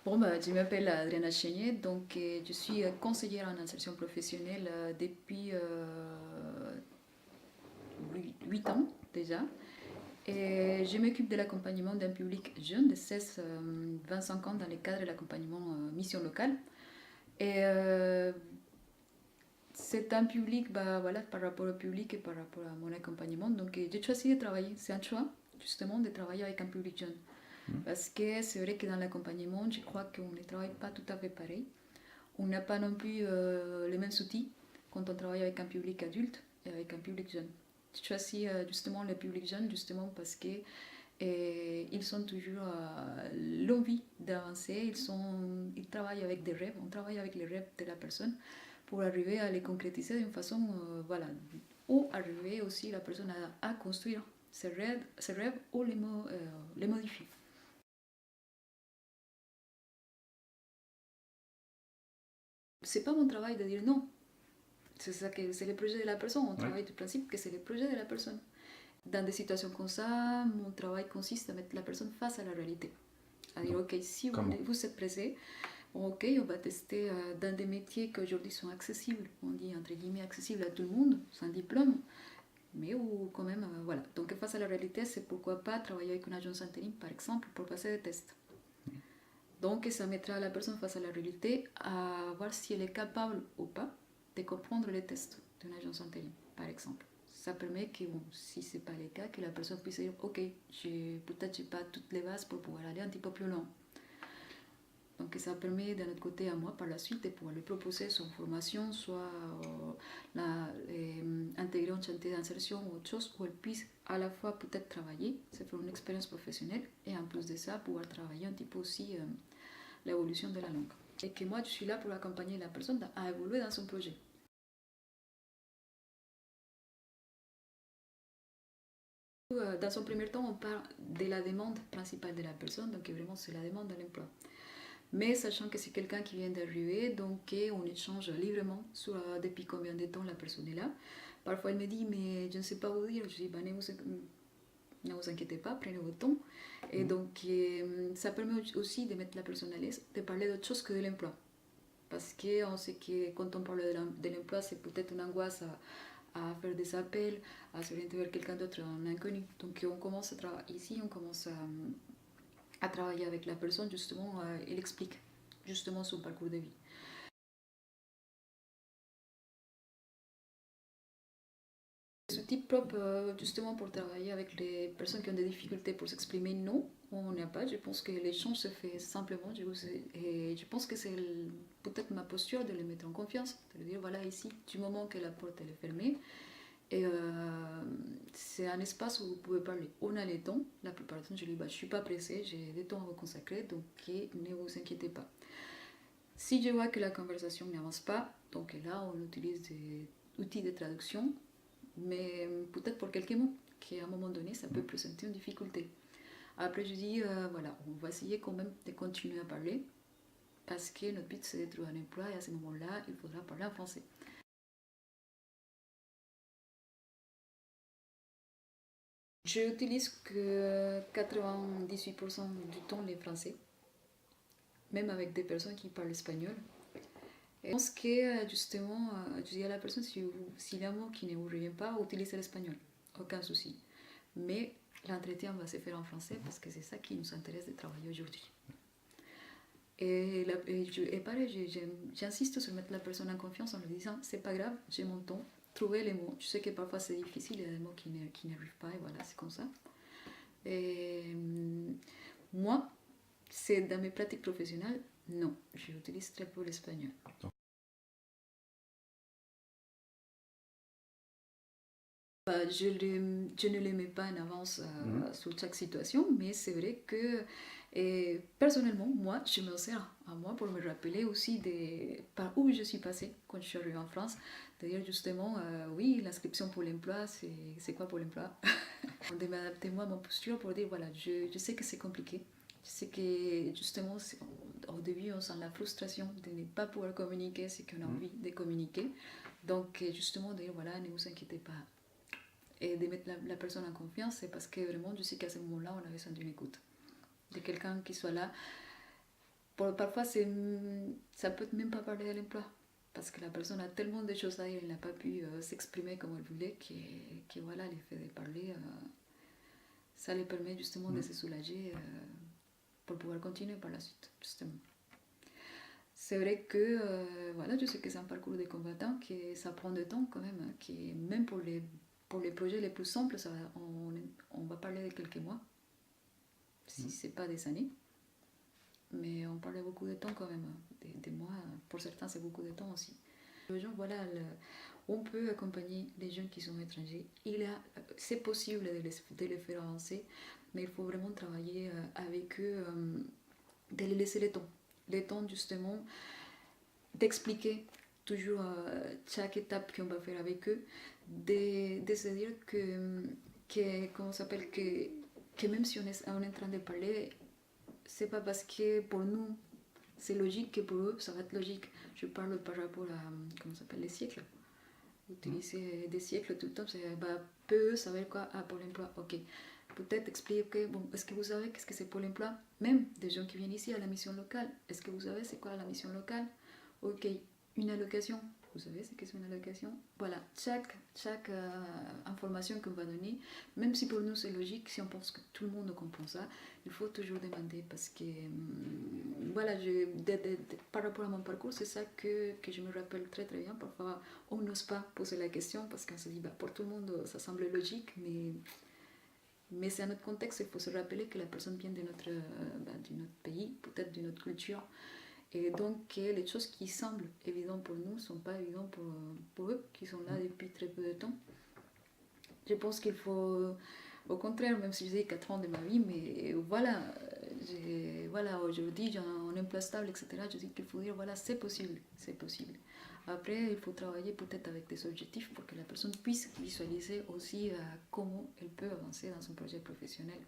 Bon, je m'appelle Adriana Chénier, donc je suis conseillère en insertion professionnelle depuis 8 ans déjà. Et je m'occupe de l'accompagnement d'un public jeune de 16-25 ans dans le cadre de l'accompagnement mission locale. Et c'est un public, bah, voilà, par rapport au public et par rapport à mon accompagnement. Donc j'ai choisi de travailler, c'est un choix justement de travailler avec un public jeune. Parce que c'est vrai que dans l'accompagnement, je crois qu'on ne travaille pas tout à fait pareil. On n'a pas non plus les mêmes outils quand on travaille avec un public adulte et avec un public jeune. Je choisis justement le public jeune justement parce que ils sont toujours l'envie d'avancer, ils travaillent avec des rêves, on travaille avec les rêves de la personne pour arriver à les concrétiser d'une façon, voilà, ou arriver aussi la personne à construire ses rêves ou les modifier. C'est pas mon travail de dire non. C'est ça que c'est le projet de la personne. On travaille du principe que c'est le projet de la personne. Dans des situations comme ça, mon travail consiste à mettre la personne face à la réalité. À dire, ok, si vous êtes pressé, ok, on va tester dans des métiers qui aujourd'hui sont accessibles, on dit entre guillemets accessibles à tout le monde, sans diplôme, mais où quand même, voilà. Donc face à la réalité, c'est pourquoi pas travailler avec une agence intérim, par exemple, pour passer des tests. Donc ça mettra la personne face à la réalité à voir si elle est capable ou pas de comprendre les tests d'une agence intérim, par exemple. Ça permet que, bon, si ce n'est pas le cas, que la personne puisse dire, ok, peut-être je n'ai pas toutes les bases pour pouvoir aller un petit peu plus loin. Donc ça permet d'un autre côté à moi par la suite de pouvoir lui proposer son formation, soit intégrer un chantier d'insertion ou autre chose où elle puisse à la fois peut-être travailler, se faire une expérience professionnelle et en plus de ça pouvoir travailler un petit peu aussi l'évolution de la langue. Et que moi je suis là pour accompagner la personne à évoluer dans son projet. Dans son premier temps, on parle de la demande principale de la personne, donc vraiment c'est la demande de l'emploi. Mais sachant que c'est quelqu'un qui vient d'arriver, donc on échange librement sur depuis combien de temps la personne est là. Parfois elle me dit, mais je ne sais pas vous dire. Je dis, bah, ne vous inquiétez pas, prenez votre temps. Et donc ça permet aussi de mettre la personne à l'aise, de parler d'autre chose que de l'emploi. Parce qu'on sait que quand on parle de l'emploi, c'est peut-être une angoisse à faire des appels, à s'orienter vers quelqu'un d'autre, un inconnu. Donc on commence à travailler ici, on commence à travailler avec la personne, justement, il explique justement son parcours de vie. Ce type propre, justement, pour travailler avec les personnes qui ont des difficultés pour s'exprimer, non, on n'y a pas. Je pense que l'échange se fait simplement. Et je pense que c'est peut-être ma posture de les mettre en confiance, de leur dire voilà, ici, du moment que la porte elle est fermée, et c'est un espace où vous pouvez parler. On a les temps, la plupart du temps, je dis bah, je ne suis pas pressée, j'ai des temps à vous consacrer, donc ne vous inquiétez pas. Si je vois que la conversation n'avance pas, donc là, on utilise des outils de traduction, mais peut-être pour quelques mots, qui à un moment donné, ça peut présenter une difficulté. Après, je dis, voilà, on va essayer quand même de continuer à parler, parce que notre but, c'est de trouver un emploi, et à ce moment-là, il faudra parler en français. Je n'utilise que 98% du temps les français, même avec des personnes qui parlent espagnol. Et je pense que justement, je dis à la personne, si y a un mot qui ne vous revient pas, utilisez l'espagnol, aucun souci. Mais l'entretien va se faire en français parce que c'est ça qui nous intéresse de travailler aujourd'hui. Et pareil, j'insiste sur mettre la personne en confiance en lui disant c'est pas grave, j'ai mon temps, trouver les mots. Je sais que parfois c'est difficile, il y a des mots qui n'arrivent pas et voilà, c'est comme ça. Et moi, c'est dans mes pratiques professionnelles, non, j'utilise très peu l'espagnol. Je ne les mets pas en avance sur chaque situation, mais c'est vrai que personnellement, moi, je me sers à moi pour me rappeler aussi par où je suis passée quand je suis arrivée en France. D'ailleurs, justement, oui, l'inscription pour l'emploi, c'est quoi pour l'emploi? De m'adapter moi à ma posture pour dire, voilà, je sais que c'est compliqué. Je sais que justement, au début, on sent la frustration de ne pas pouvoir communiquer ce qu'on a envie de communiquer. Donc, justement, de dire, voilà, ne vous inquiétez pas, et de mettre la personne en confiance, c'est parce que vraiment, je sais qu'à ce moment-là, on avait besoin d'une écoute. De quelqu'un qui soit là Parfois, ça peut même pas parler à l'emploi. Parce que la personne a tellement de choses à dire, elle n'a pas pu s'exprimer comme elle voulait, que voilà, l'effet de parler, ça lui permet justement de se soulager pour pouvoir continuer par la suite, justement. C'est vrai que voilà, je sais que c'est un parcours de combattant, que ça prend du temps quand même, hein, que même pour les projets les plus simples, on va parler de quelques mois, si c'est pas des années. Mais on parle beaucoup de temps quand même, hein, des mois, pour certains c'est beaucoup de temps aussi. Les gens, voilà, on peut accompagner les jeunes qui sont étrangers. C'est possible de les faire avancer, mais il faut vraiment travailler avec eux, de les laisser le temps justement d'expliquer toujours chaque étape qu'on va faire avec eux, de se dire comment ça s'appelle, que même si on est en train de parler, c'est pas parce que pour nous c'est logique que pour eux ça va être logique. Je parle par rapport à, comment ça s'appelle, les siècles. Utiliser des siècles tout le temps, c'est peu savoir quoi, Pôle emploi, ok. Peut-être expliquer, bon, est-ce que vous savez qu'est-ce que c'est Pôle emploi? Même des gens qui viennent ici à la mission locale, est-ce que vous savez c'est quoi la mission locale? Ok, une allocation, vous savez ce que c'est une allocation? Voilà, chaque information qu'on va donner, même si pour nous c'est logique, si on pense que tout le monde comprend ça, il faut toujours demander parce que voilà, par rapport à mon parcours, c'est ça que je me rappelle très très bien. Parfois, on n'ose pas poser la question parce qu'on se dit, pour tout le monde, ça semble logique, mais c'est un autre contexte. Il faut se rappeler que la personne vient de notre pays, peut-être d'une autre culture. Et donc, les choses qui semblent évidentes pour nous ne sont pas évidentes pour eux, qui sont là depuis très peu de temps. Je pense qu'il faut, au contraire, même si j'ai 4 ans de ma vie, mais voilà, aujourd'hui j'ai un emploi stable, etc. Je dis qu'il faut dire, voilà, c'est possible, c'est possible. Après, il faut travailler peut-être avec des objectifs pour que la personne puisse visualiser aussi comment elle peut avancer dans son projet professionnel.